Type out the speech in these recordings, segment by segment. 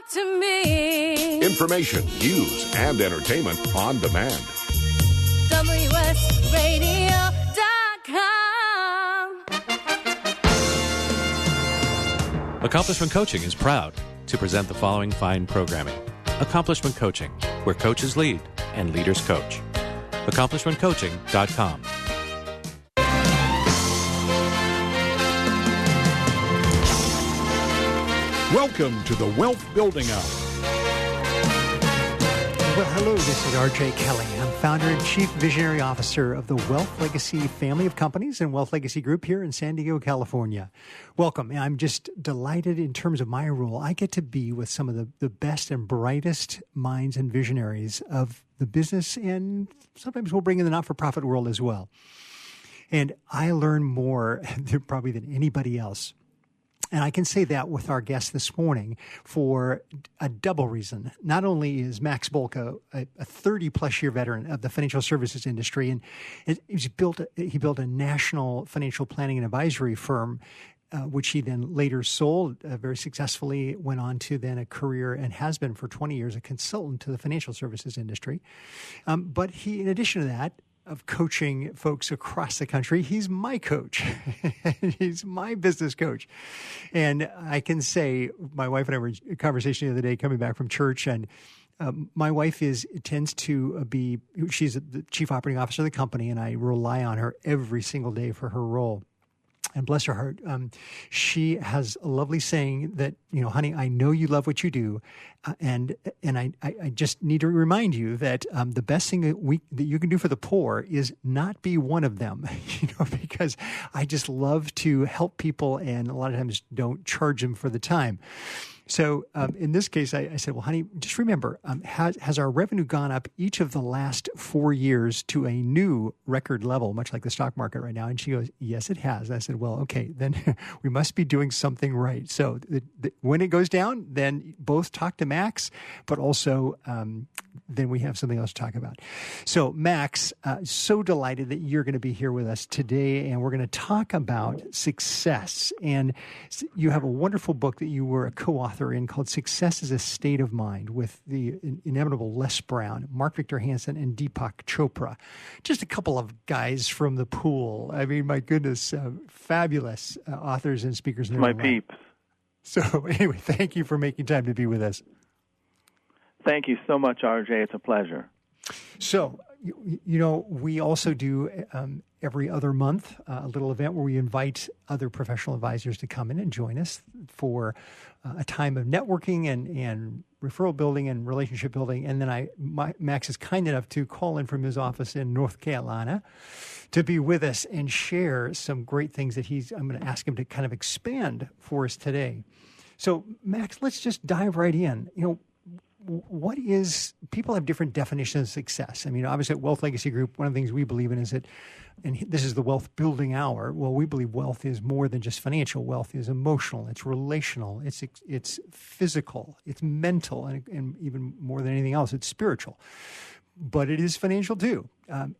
to me. Information, news, and entertainment on demand. WSRadio.com. Accomplishment Coaching is proud to present the following fine programming. Accomplishment Coaching, where coaches lead and leaders coach. AccomplishmentCoaching.com. Welcome to the Wealth Building Hour. Well, hello, this is R.J. Kelly. I'm founder and chief visionary officer of the Wealth Legacy family of companies and Wealth Legacy Group here in San Diego, California. Welcome. I'm just delighted in terms of my role. I get to be with some of the best and brightest minds and visionaries of the business, and sometimes we'll bring in the not-for-profit world as well. And I learn more probably than anybody else. And I can say that with our guest this morning for a double reason. Not only is Max Bolka a 30-plus year veteran of the financial services industry, and he built a national financial planning and advisory firm, which he then later sold very successfully, went on to then a career and has been for 20 years a consultant to the financial services industry. But he, in addition to that, of coaching folks across the country, he's my coach. He's my business coach. And I can say, my wife and I were in a conversation the other day coming back from church, and my wife tends to be, she's the chief operating officer of the company, and I rely on her every single day for her role. And bless her heart, she has a lovely saying that, honey, I know you love what you do, and I just need to remind you that the best thing that you can do for the poor is not be one of them, because I just love to help people and a lot of times don't charge them for the time. So in this case, I said, well, honey, just remember, has our revenue gone up each of the last 4 years to a new record level, much like the stock market right now? And she goes, yes, it has. And I said, well, okay, then we must be doing something right. So when it goes down, then both talk to Max, but also then we have something else to talk about. So Max, so delighted that you're going to be here with us today, and we're going to talk about success. And you have a wonderful book that you were a co-author in called Success is a State of Mind with the inimitable Les Brown, Mark Victor Hansen, and Deepak Chopra. Just a couple of guys from the pool. I mean, my goodness, fabulous authors and speakers. My peeps. So anyway, thank you for making time to be with us. Thank you so much, RJ. It's a pleasure. So, we also do every other month a little event where we invite other professional advisors to come in and join us for a time of networking and referral building and relationship building. And then Max is kind enough to call in from his office in North Carolina to be with us and share some great things that I'm going to ask him to kind of expand for us today. So, Max, let's just dive right in. People have different definitions of success. I mean, obviously at Wealth Legacy Group, one of the things we believe in is that, and this is the Wealth Building Hour, well, we believe wealth is more than just financial. Wealth is emotional, it's relational, it's physical, it's mental, and even more than anything else, it's spiritual. But it is financial too.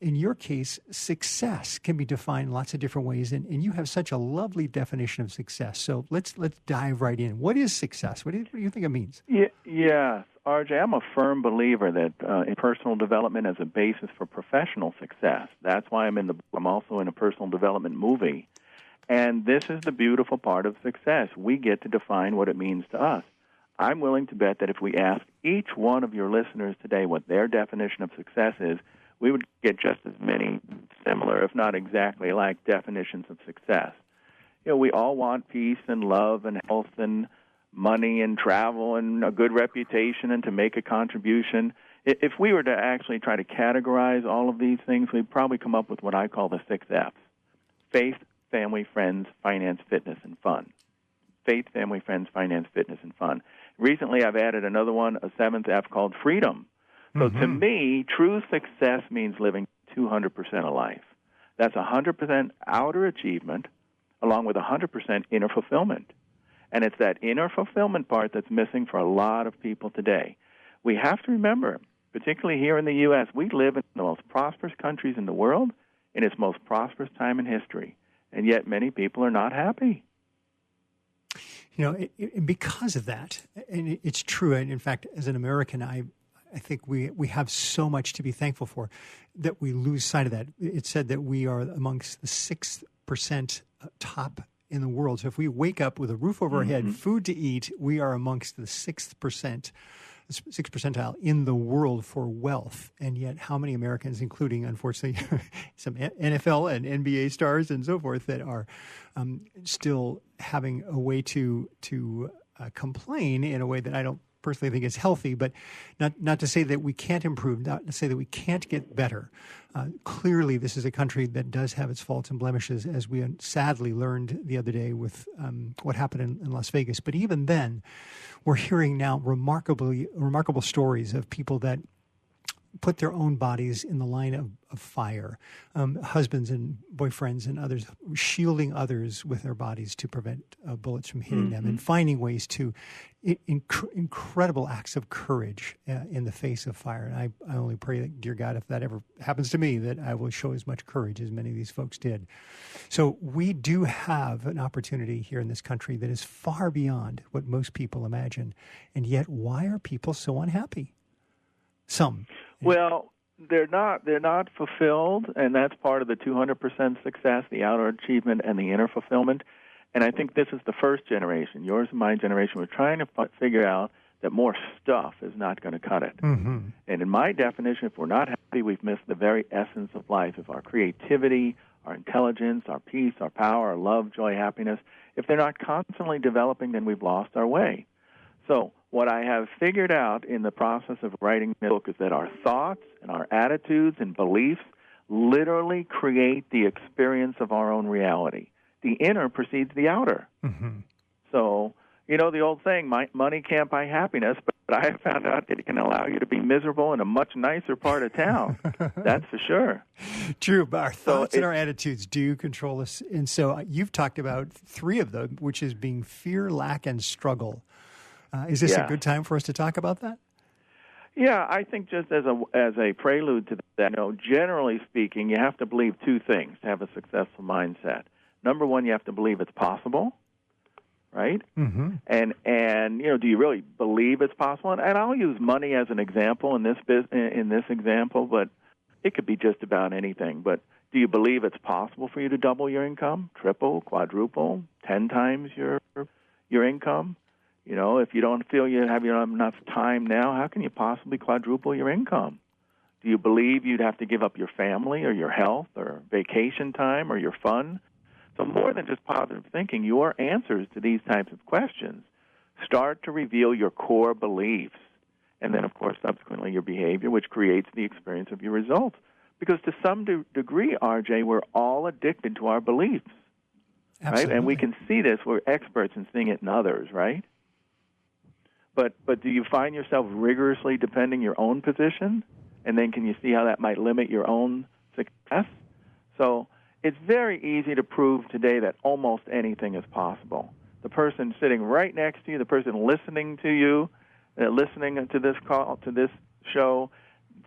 In your case, success can be defined in lots of different ways, and you have such a lovely definition of success. So let's dive right in. What is success? What do you think it means? Yeah, RJ, I'm a firm believer that in personal development as a basis for professional success. That's why I'm also in a personal development movie. And this is the beautiful part of success. We get to define what it means to us. I'm willing to bet that if we ask each one of your listeners today what their definition of success is, we would get just as many similar, if not exactly like, definitions of success. We all want peace and love and health and money and travel and a good reputation and to make a contribution. If we were to actually try to categorize all of these things, we'd probably come up with what I call the 6 F's. Faith, family, friends, finance, fitness, and fun. Faith, family, friends, finance, fitness, and fun. Recently, I've added another one, a 7th F, called freedom. So to me, true success means living 200% of life. That's 100% outer achievement along with 100% inner fulfillment. And it's that inner fulfillment part that's missing for a lot of people today. We have to remember, particularly here in the U.S., we live in the most prosperous countries in the world in its most prosperous time in history. And yet many people are not happy. And because of that, and it's true, and in fact, as an American, I think we have so much to be thankful for that we lose sight of that. It's said that we are amongst the 6% top in the world. So if we wake up with a roof over our head, food to eat, we are amongst the 6th percentile in the world for wealth. And yet how many Americans, including, unfortunately, some NFL and NBA stars and so forth, that are still having a way to complain in a way that I don't personally think is healthy, but not to say that we can't improve, not to say that we can't get better. Clearly, this is a country that does have its faults and blemishes, as we sadly learned the other day with what happened in Las Vegas. But even then, we're hearing now remarkable stories of people that put their own bodies in the line of fire, husbands and boyfriends and others shielding others with their bodies to prevent bullets from hitting them, and finding ways to incredible acts of courage in the face of fire. And I only pray that, dear God, if that ever happens to me, that I will show as much courage as many of these folks did. So we do have an opportunity here in this country that is far beyond what most people imagine. And yet, why are people so unhappy? Some. Well, they're not fulfilled, and that's part of the 200% success, the outer achievement and the inner fulfillment. And I think this is the first generation, yours and my generation. We're trying to figure out that more stuff is not going to cut it. And in my definition, if we're not happy, we've missed the very essence of life. If our creativity, our intelligence, our peace, our power, our love, joy, happiness, if they're not constantly developing, then we've lost our way. So what I have figured out in the process of writing the book is that our thoughts and our attitudes and beliefs literally create the experience of our own reality. The inner precedes the outer. So, the old saying, money can't buy happiness, but I have found out that it can allow you to be miserable in a much nicer part of town. That's for sure. True, but our thoughts and our attitudes do control us. And so you've talked about 3 of them, which is being fear, lack, and struggle. Is this a good time for us to talk about that? Yeah, I think just as a prelude to that, generally speaking, you have to believe 2 things to have a successful mindset. Number 1, you have to believe it's possible, right? And do you really believe it's possible? And I'll use money as an example in this example, but it could be just about anything. But do you believe it's possible for you to double your income, triple, quadruple, 10 times your income? If you don't feel you have enough time now, how can you possibly quadruple your income? Do you believe you'd have to give up your family or your health or vacation time or your fun? So more than just positive thinking, your answers to these types of questions start to reveal your core beliefs. And then, of course, subsequently your behavior, which creates the experience of your results. Because to some degree, RJ, we're all addicted to our beliefs. Absolutely. Right? And we can see this. We're experts in seeing it in others, right? But do you find yourself rigorously defending your own position? And then can you see how that might limit your own success? So it's very easy to prove today that almost anything is possible. The person sitting right next to you, the person listening to you, listening to this call, to this show,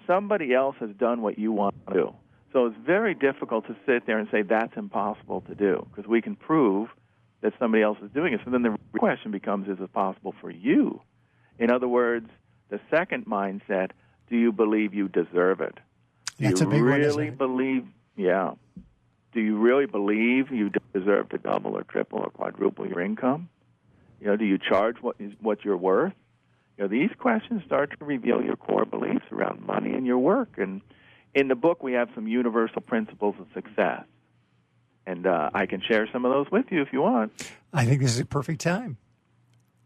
somebody else has done what you want to do. So it's very difficult to sit there and say that's impossible to do, because we can prove that somebody else is doing it. So then the question becomes, is it possible for you? In other words, the second mindset, do you believe you deserve it? That's a big one, isn't it? Do you really believe you deserve to double or triple or quadruple your income? Do you charge what you're worth? These questions start to reveal your core beliefs around money and your work. And in the book, we have some universal principles of success. And I can share some of those with you if you want. I think this is a perfect time.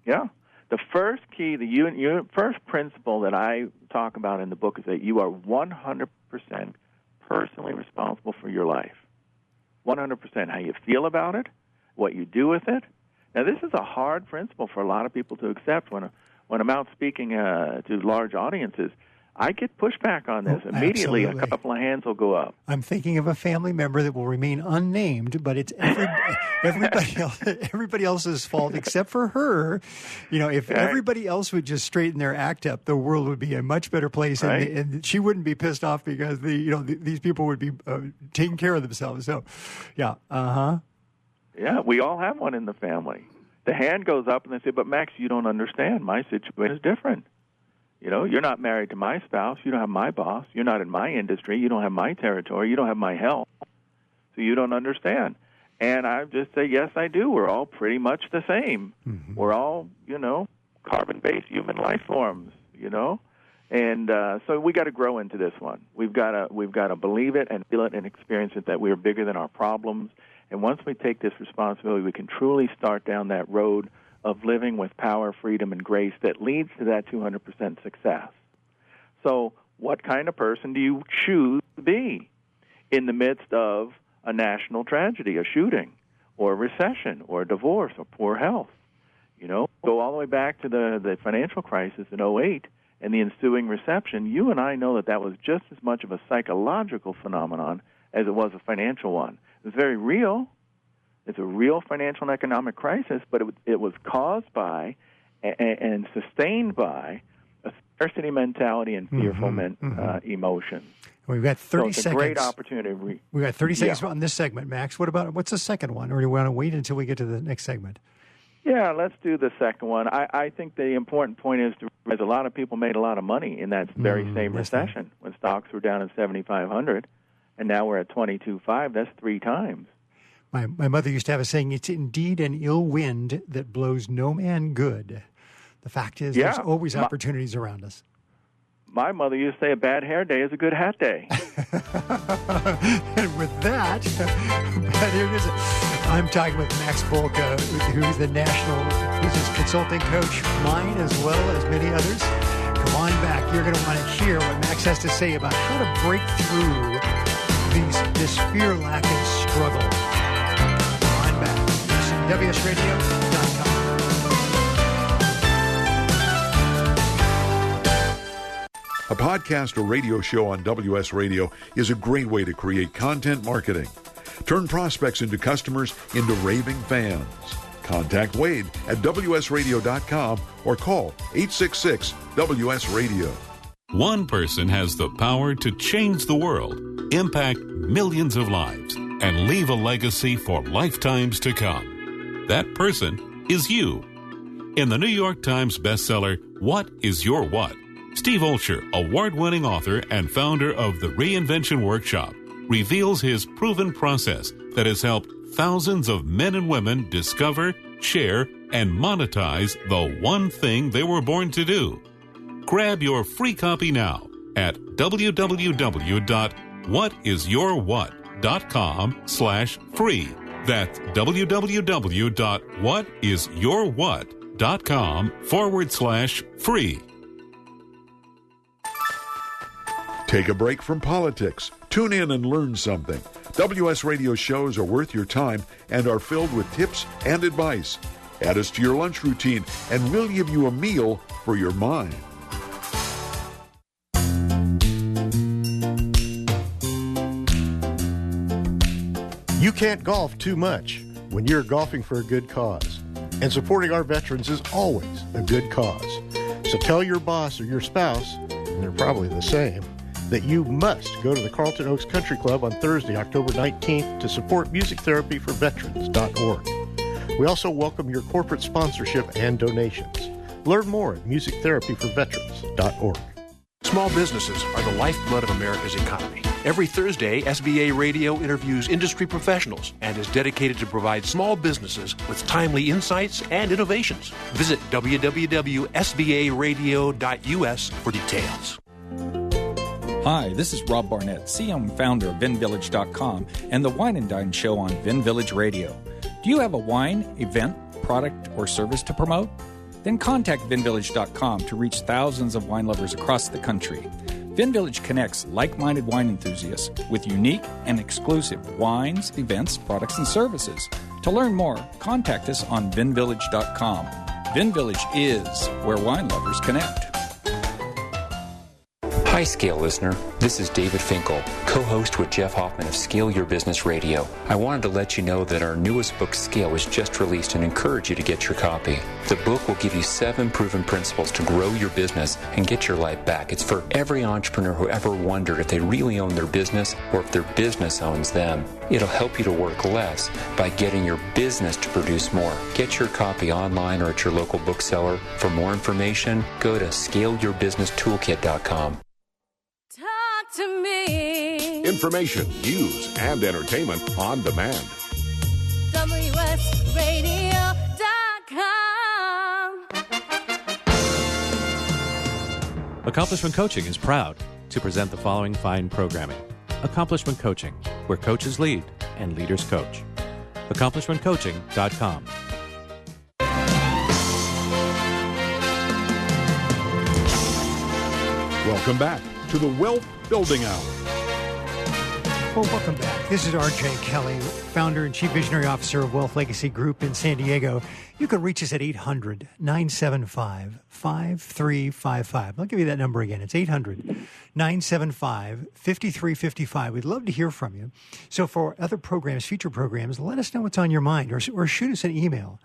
Yeah. The first key, the first principle that I talk about in the book is that you are 100% personally responsible for your life. 100%. How you feel about it, what you do with it. Now, this is a hard principle for a lot of people to accept. When I'm out speaking to large audiences, I get pushback on this. Immediately, absolutely. A couple of hands will go up. I'm thinking of a family member that will remain unnamed, but it's everybody else's fault except for her. If everybody else would just straighten their act up, the world would be a much better place, right? and she wouldn't be pissed off because these people would be taking care of themselves. So, yeah, Yeah, we all have one in the family. the hand goes up, and they say, but Max, you don't understand. My situation is different. You know, you're not married to my spouse. You don't have my boss. You're not in my industry. You don't have my territory. You don't have my health. So you don't understand. And I just say, yes, I do. We're all pretty much the same. Mm-hmm. We're all, you know, carbon-based human life forms, you know. And so we got to grow into this one. We've got to believe it and feel it and experience it that we are bigger than our problems. And once we take this responsibility, we can truly start down that road of living with power, freedom, and grace that leads to that 200% success. So what kind of person do you choose to be in the midst of a national tragedy, a shooting, or a recession, or a divorce, or poor health? You know, go all the way back to the financial crisis in 2008 and the ensuing recession. You and I know that was just as much of a psychological phenomenon as it was a financial one. It was very real. It's a real financial and economic crisis, but it was caused by and sustained by a scarcity mentality and fearful emotions. We've got 30 it's seconds. A great opportunity. We've got 30 seconds on this segment, Max. What's the second one, or do you want to wait until we get to the next segment? Yeah, let's do the second one. I think the important point is to realize a lot of people made a lot of money in that very same recession when stocks were down at 7,500, and now we're at 22.5. That's 3 times. My mother used to have a saying, it's indeed an ill wind that blows no man good. The fact is, there's always opportunities around us. My mother used to say a bad hair day is a good hat day. And with that, here it is. I'm talking with Max Bolka, who's the National Business Consulting Coach, mine as well as many others. Come on back. You're going to want to hear what Max has to say about how to break through this fear, lack, and struggle. Come on back. WSRadio.com. A podcast or radio show on WS Radio is a great way to create content marketing. Turn prospects into customers into raving fans. Contact Wade at WSRadio.com or call 866-WS-RADIO. One person has the power to change the world, impact millions of lives, and leave a legacy for lifetimes to come. That person is you. In the New York Times bestseller, What is Your What?, Steve Olsher, award-winning author and founder of the Reinvention Workshop, reveals his proven process that has helped thousands of men and women discover, share, and monetize the one thing they were born to do. Grab your free copy now at www.whatisyourwhat.com/free. That's www.whatisyourwhat.com/free. Take a break from politics. Tune in and learn something. WS Radio shows are worth your time and are filled with tips and advice. Add us to your lunch routine, and we'll give you a meal for your mind. You can't golf too much when you're golfing for a good cause. And supporting our veterans is always a good cause. So tell your boss or your spouse, and they're probably the same, that you must go to the Carlton Oaks Country Club on Thursday, October 19th to support musictherapyforveterans.org. We also welcome your corporate sponsorship and donations. Learn more at musictherapyforveterans.org. Small businesses are the lifeblood of America's economy. Every Thursday, SBA Radio interviews industry professionals and is dedicated to provide small businesses with timely insights and innovations. Visit www.sbaradio.us for details. Hi, this is Rob Barnett, CEO and founder of VinVillage.com and the Wine and Dine Show on Vin Village Radio. Do you have a wine, event, product, or service to promote? Then contact VinVillage.com to reach thousands of wine lovers across the country. VinVillage connects like-minded wine enthusiasts with unique and exclusive wines, events, products, and services. To learn more, contact us on VinVillage.com. VinVillage is where wine lovers connect. Hi, Scale listener. This is David Finkel, co-host with Jeff Hoffman of Scale Your Business Radio. I wanted to let you know that our newest book, Scale, was just released and encourage you to get your copy. The book will give you 7 proven principles to grow your business and get your life back. It's for every entrepreneur who ever wondered if they really own their business or if their business owns them. It'll help you to work less by getting your business to produce more. Get your copy online or at your local bookseller. For more information, go to scaleyourbusinesstoolkit.com. Talk to me. Information, news, and entertainment on demand. WSRadio.com. Accomplishment Coaching is proud to present the following fine programming. Accomplishment Coaching, where coaches lead and leaders coach. AccomplishmentCoaching.com. Welcome back to the Wealth Building Hour. Well, welcome back. This is R.J. Kelly, founder and chief visionary officer of Wealth Legacy Group in San Diego. You can reach us at 800-975-5355. I'll give you that number again. It's 800-975-5355. We'd love to hear from you. So for other programs, future programs, let us know what's on your mind or shoot us an email.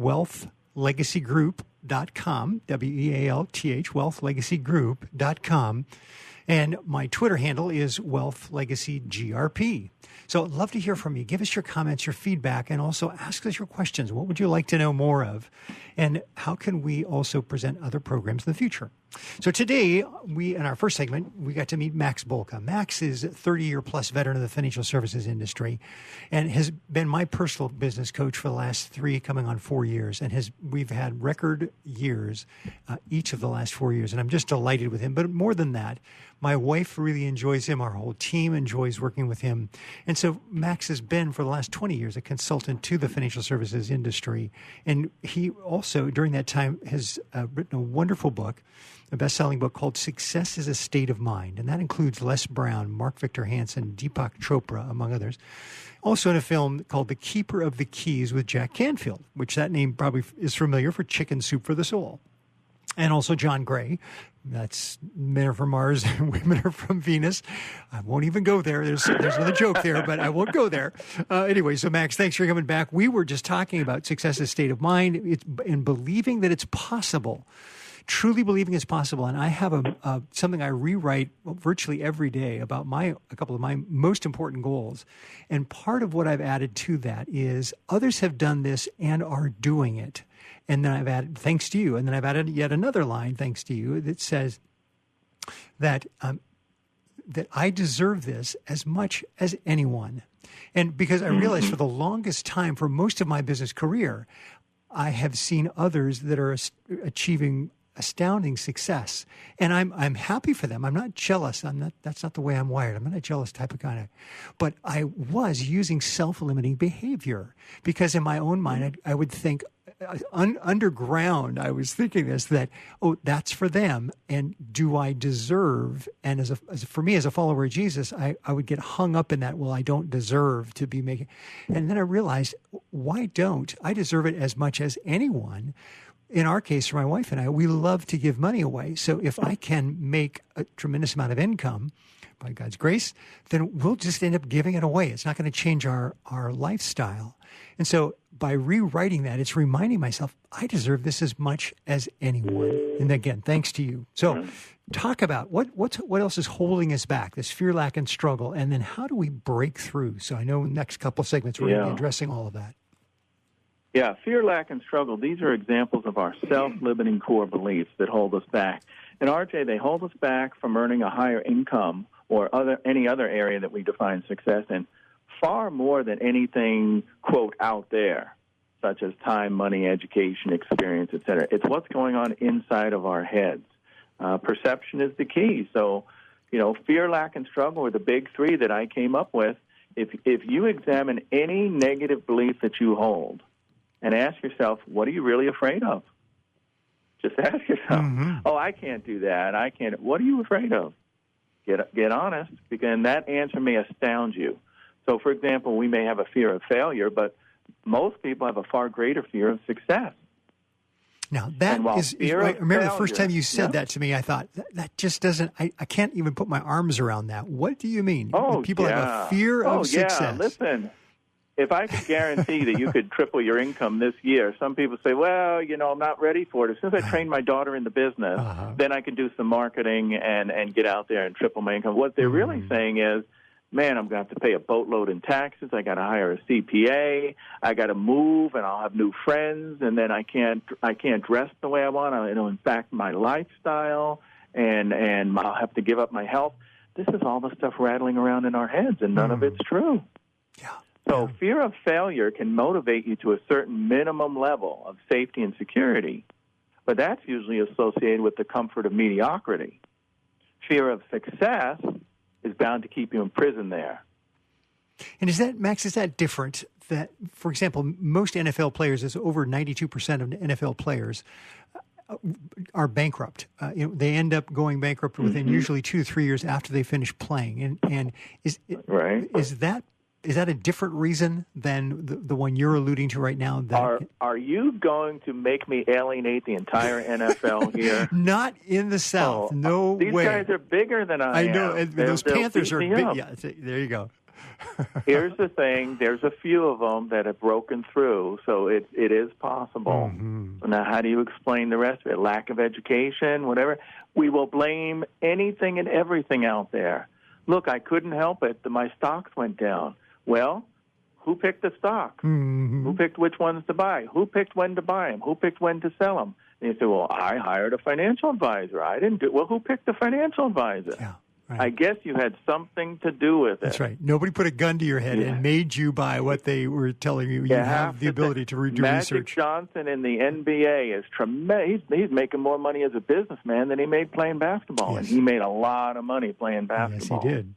wealthlegacygroup.com, WEALTH, wealthlegacygroup.com. And my Twitter handle is Wealth Legacy GRP. So I'd love to hear from you. Give us your comments, your feedback, and also ask us your questions. What would you like to know more of? And how can we also present other programs in the future? So today, in our first segment, we got to meet Max Bolka. Max is a 30-year-plus veteran of the financial services industry and has been my personal business coach for the last 3, coming on 4 years. And we've had record years each of the last 4 years. And I'm just delighted with him. But more than that, my wife really enjoys him. Our whole team enjoys working with him. And so Max has been, for the last 20 years, a consultant to the financial services industry. And he also, during that time, has written a wonderful book, a best-selling book called Success is a State of Mind. And that includes Les Brown, Mark Victor Hansen, Deepak Chopra, among others. Also in a film called The Keeper of the Keys with Jack Canfield, which that name probably is familiar for Chicken Soup for the Soul. And also John Gray. That's men are from Mars and women are from Venus. I won't even go there. There's another joke there, but I won't go there. Anyway, so Max, thanks for coming back. We were just talking about success as a state of mind and believing that it's possible. Truly believing it's possible. And I have something I rewrite virtually every day about a couple of my most important goals. And part of what I've added to that is others have done this and are doing it. And then I've added, thanks to you. And then I've added yet another line, thanks to you, that says that I deserve this as much as anyone. And because I realized for the longest time, for most of my business career, I have seen others that are achieving astounding success. And I'm happy for them. I'm not jealous. That's not the way I'm wired. I'm not a jealous type of guy. But I was using self-limiting behavior because in my own mind, I would think, underground, I was thinking this, that, that's for them. And do I deserve? And for me, as a follower of Jesus, I would get hung up in that, well, I don't deserve to be making. And then I realized, why don't I deserve it as much as anyone? In our case, for my wife and I, we love to give money away. So if I can make a tremendous amount of income, by God's grace, then we'll just end up giving it away. It's not going to change our lifestyle. And so by rewriting that, it's reminding myself, I deserve this as much as anyone. And again, thanks to you. So talk about what else is holding us back, this fear, lack, and struggle, and then how do we break through? So I know in the next couple of segments, we're going to be addressing all of that. Yeah, fear, lack, and struggle, these are examples of our self-limiting core beliefs that hold us back. And RJ, they hold us back from earning a higher income or any other area that we define success in, far more than anything, quote, out there, such as time, money, education, experience, et cetera. It's what's going on inside of our heads. Perception is the key. So, fear, lack, and struggle are the big 3 that I came up with. If you examine any negative belief that you hold and ask yourself, what are you really afraid of? Just ask yourself, I can't do that. I can't. What are you afraid of? Get honest, because that answer may astound you. So, for example, we may have a fear of failure, but most people have a far greater fear of success. Now, that is I remember the first time you said yeah. that to me, I thought, that just doesn't, I can't even put my arms around that. What do you mean? Oh, People yeah. have a fear of success. Yeah, listen. If I could guarantee that you could triple your income this year, some people say, well, I'm not ready for it. As soon as I train my daughter in the business, then I can do some marketing and get out there and triple my income. What they're really saying is, man, I'm going to have to pay a boatload in taxes. I got to hire a CPA. I got to move, and I'll have new friends, and then I can't dress the way I want. It'll impact my lifestyle, and I'll have to give up my health. This is all the stuff rattling around in our heads, and none of it's true. Yeah. So fear of failure can motivate you to a certain minimum level of safety and security, but that's usually associated with the comfort of mediocrity. Fear of success is bound to keep you in prison there. And is that different? That, for example, most NFL players, is over 92% of NFL players are bankrupt. They end up going bankrupt within usually 2 to 3 years after they finish playing. And is that a different reason than the one you're alluding to right now? Are you going to make me alienate the entire NFL here? Not in the South. No way. These guys are bigger than I am. I know. And those Panthers are big. Yeah, there you go. Here's the thing. There's a few of them that have broken through, so it is possible. Mm-hmm. Now, how do you explain the rest of it? Lack of education, whatever. We will blame anything and everything out there. Look, I couldn't help it. My stocks went down. Well, who picked the stock? Mm-hmm. Who picked which ones to buy? Who picked when to buy them? Who picked when to sell them? And you say, well, I hired a financial advisor. I didn't do it. Well, who picked the financial advisor? Yeah, right. I guess you had something to do with it. That's right. Nobody put a gun to your head and made you buy what they were telling you. You have the ability to do Magic research. Magic Johnson in the NBA is tremendous. He's making more money as a businessman than he made playing basketball. Yes. And he made a lot of money playing basketball. Yes, he did.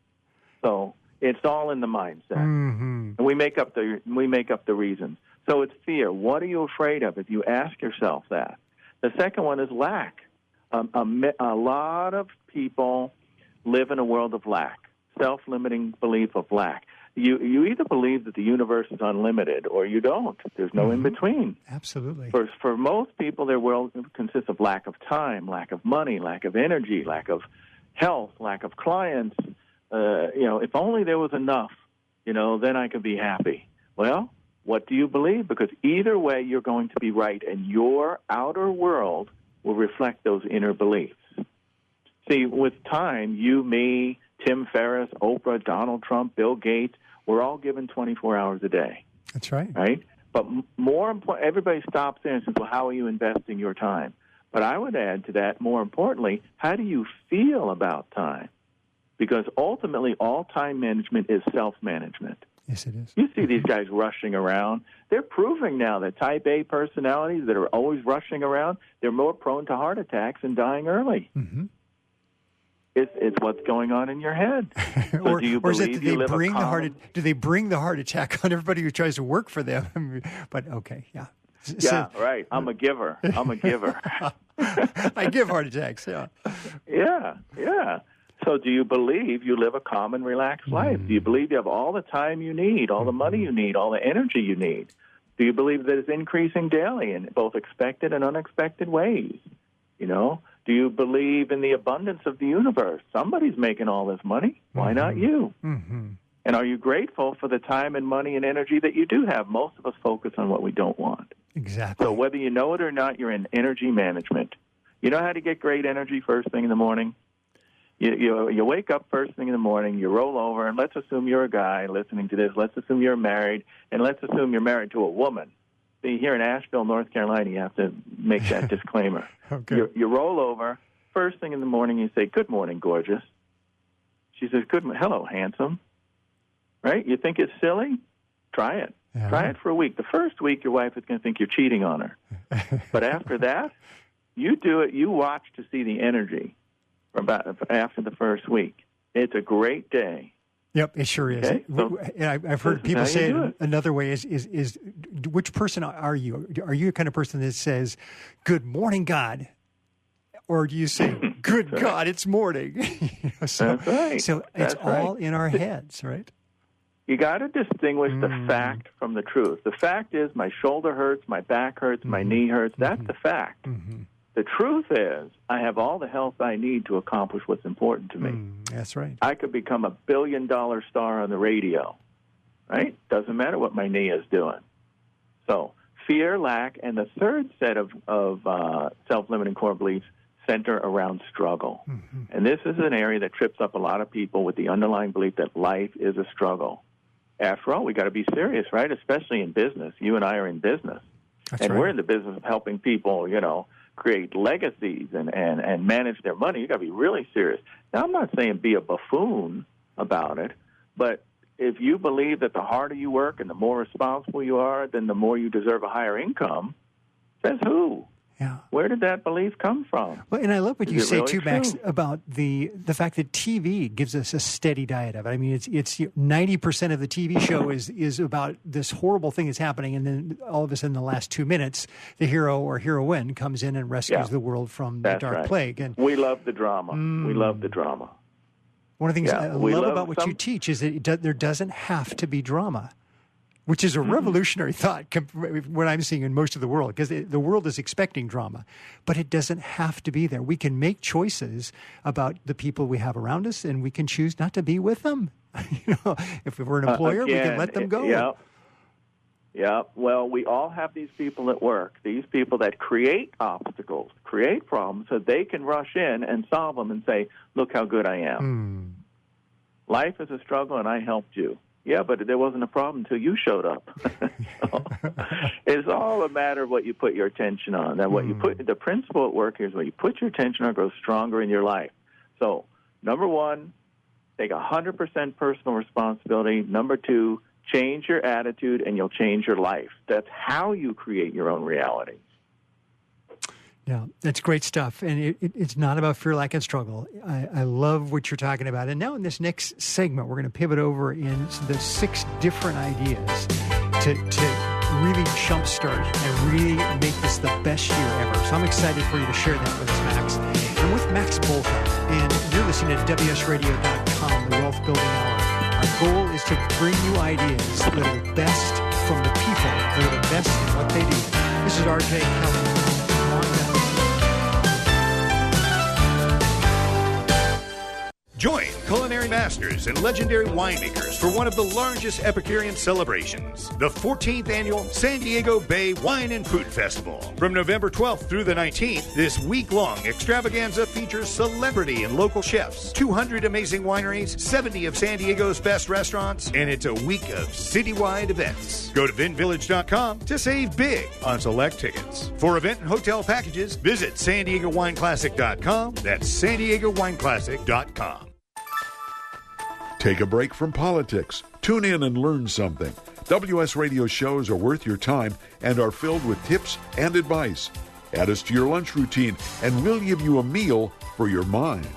So it's all in the mindset, and we make up the reasons. So it's fear. What are you afraid of? If you ask yourself that. The second one is lack. A lot of people live in a world of lack, self-limiting belief of lack. You either believe that the universe is unlimited or you don't. There's no in between. Absolutely. For most people, their world consists of lack of time, lack of money, lack of energy, lack of health, lack of clients. If only there was enough, then I could be happy. Well, what do you believe? Because either way, you're going to be right, and your outer world will reflect those inner beliefs. See, with time, you, me, Tim Ferriss, Oprah, Donald Trump, Bill Gates, we're all given 24 hours a day. That's right. Right? But more important, everybody stops there and says, well, how are you investing your time? But I would add to that, more importantly, how do you feel about time? Because ultimately, all time management is self-management. Yes, it is. You see these guys rushing around. They're proving now that type A personalities that are always rushing around, they're more prone to heart attacks and dying early. Mm-hmm. It's what's going on in your head. So do you believe you live a calm? Do they bring the heart attack on everybody who tries to work for them? But okay, yeah. Yeah, right. I'm a giver. I give heart attacks, yeah. Yeah. So do you believe you live a calm and relaxed life? Do you believe you have all the time you need, all the money you need, all the energy you need? Do you believe that it's increasing daily in both expected and unexpected ways? Do you believe in the abundance of the universe? Somebody's making all this money. Why not you? Mm-hmm. And are you grateful for the time and money and energy that you do have? Most of us focus on what we don't want. Exactly. So whether you know it or not, you're in energy management. You know how to get great energy first thing in the morning? You wake up first thing in the morning, you roll over, and let's assume you're a guy listening to this. Let's assume you're married, and let's assume you're married to a woman. See, here in Asheville, North Carolina, you have to make that disclaimer. Okay. You roll over, first thing in the morning, you say, "Good morning, gorgeous." She says, "Hello, handsome." Right? You think it's silly? Try it. Yeah. Try it for a week. The first week, your wife is going to think you're cheating on her. But after that, you do it. You watch to see the energy. After the first week. It's a great day. Yep, it sure is. Okay? So, I've heard people say it another way is which person are you? Are you the kind of person that says, "Good morning, God," or do you say, "Good God, it's morning"? That's right. So it's all in our heads, right? You got to distinguish the fact from the truth. The fact is my shoulder hurts, my back hurts, my knee hurts. That's the fact. The truth is I have all the health I need to accomplish what's important to me. That's right. I could become $1 billion star on the radio, right? Doesn't matter what my knee is doing. So fear, lack, and the third set of self-limiting core beliefs center around struggle. And this is an area that trips up a lot of people with the underlying belief that life is a struggle. After all, we got to be serious, right? Especially in business. You and I are in business. That's right. We're in the business of helping people, create legacies and manage their money. You got to be really serious. Now, I'm not saying be a buffoon about it, but if you believe that the harder you work and the more responsible you are, then the more you deserve a higher income, says who? Yeah. Where did that belief come from? Well, and I love what you say really too, Max, true? about the fact that TV gives us a steady diet of it. I mean, it's 90% of the TV show is about this horrible thing that's happening, and then all of a sudden, the last 2 minutes, the hero or heroine comes in and rescues the world from the dark plague. And we love the drama. We love the drama. One of the things I love about what some... you teach is that there doesn't have to be drama, which is a revolutionary thought what I'm seeing in most of the world, because the world is expecting drama, but it doesn't have to be there. We can make choices about the people we have around us, and we can choose not to be with them. If we're an employer, we can let them go. Yeah. Well, we all have these people at work, these people that create obstacles, create problems, so they can rush in and solve them and say, look how good I am. Life is a struggle, and I helped you. Yeah, but there wasn't a problem until you showed up. So, it's all a matter of what you put your attention on. That what you put, the principle at work here is what you put your attention on grows stronger in your life. So, number one, take 100% personal responsibility. Number two, change your attitude and you'll change your life. That's how you create your own reality. Yeah, that's great stuff. And it's not about fear, lack, and struggle. I love what you're talking about. And now in this next segment, we're going to pivot over in the 6 different ideas to really jumpstart and really make this the best year ever. So I'm excited for you to share that with us, Max. And with Max Bolka, and you're listening to WSRadio.com, the Wealth Building Hour. Our goal is to bring you ideas that are the best from the people that are the best in what they do. This is R.J. Kelly. Join culinary masters and legendary winemakers for one of the largest Epicurean celebrations, the 14th annual San Diego Bay Wine and Food Festival. From November 12th through the 19th, this week-long extravaganza features celebrity and local chefs, 200 amazing wineries, 70 of San Diego's best restaurants, and it's a week of citywide events. Go to vinvillage.com to save big on select tickets. For event and hotel packages, visit SanDiegoWineClassic.com. That's SanDiegoWineClassic.com. Take a break from politics. Tune in and learn something. WS Radio shows are worth your time and are filled with tips and advice. Add us to your lunch routine, and we'll give you a meal for your mind.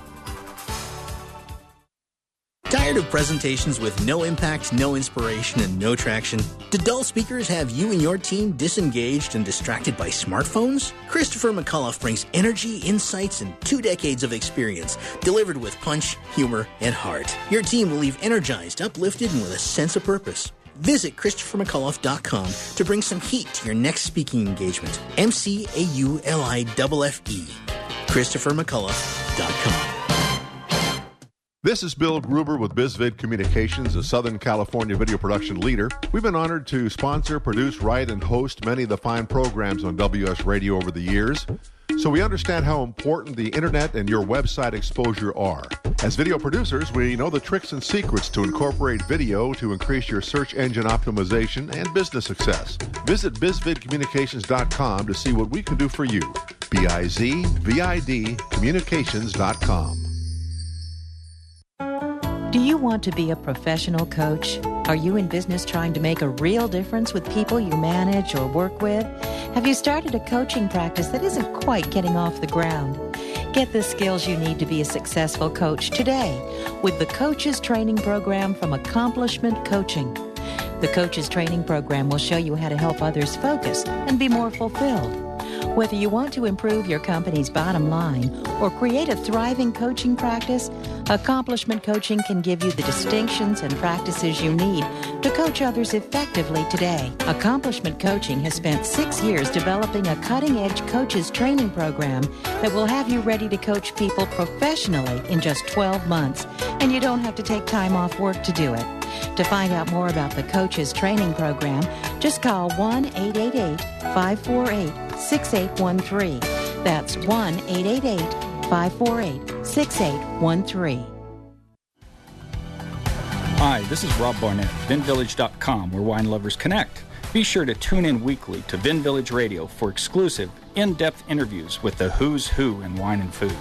Tired of presentations with no impact, no inspiration, and no traction? Do dull speakers have you and your team disengaged and distracted by smartphones? Christopher McAuliffe brings energy, insights, and 2 decades of experience, delivered with punch, humor, and heart. Your team will leave energized, uplifted, and with a sense of purpose. Visit ChristopherMcAuliffe.com to bring some heat to your next speaking engagement. McAuliffe. ChristopherMcAuliffe.com. This is Bill Gruber with BizVid Communications, a Southern California video production leader. We've been honored to sponsor, produce, write, and host many of the fine programs on WS Radio over the years. So we understand how important the internet and your website exposure are. As video producers, we know the tricks and secrets to incorporate video to increase your search engine optimization and business success. Visit BizVidCommunications.com to see what we can do for you. BIZVID Communications.com. Do you want to be a professional coach? Are you in business trying to make a real difference with people you manage or work with? Have you started a coaching practice that isn't quite getting off the ground? Get the skills you need to be a successful coach today with the Coaches Training Program from Accomplishment Coaching. The Coaches Training Program will show you how to help others focus and be more fulfilled. Whether you want to improve your company's bottom line or create a thriving coaching practice, Accomplishment Coaching can give you the distinctions and practices you need to coach others effectively today. Accomplishment Coaching has spent 6 years developing a cutting-edge coaches training program that will have you ready to coach people professionally in just 12 months, and you don't have to take time off work to do it. To find out more about the coaches training program, just call 1-888-548-6813. That's 1-888-548-6813. Hi, this is Rob Barnett, VinVillage.com, where wine lovers connect. Be sure to tune in weekly to Vin Village Radio for exclusive, in-depth interviews with the who's who in wine and food.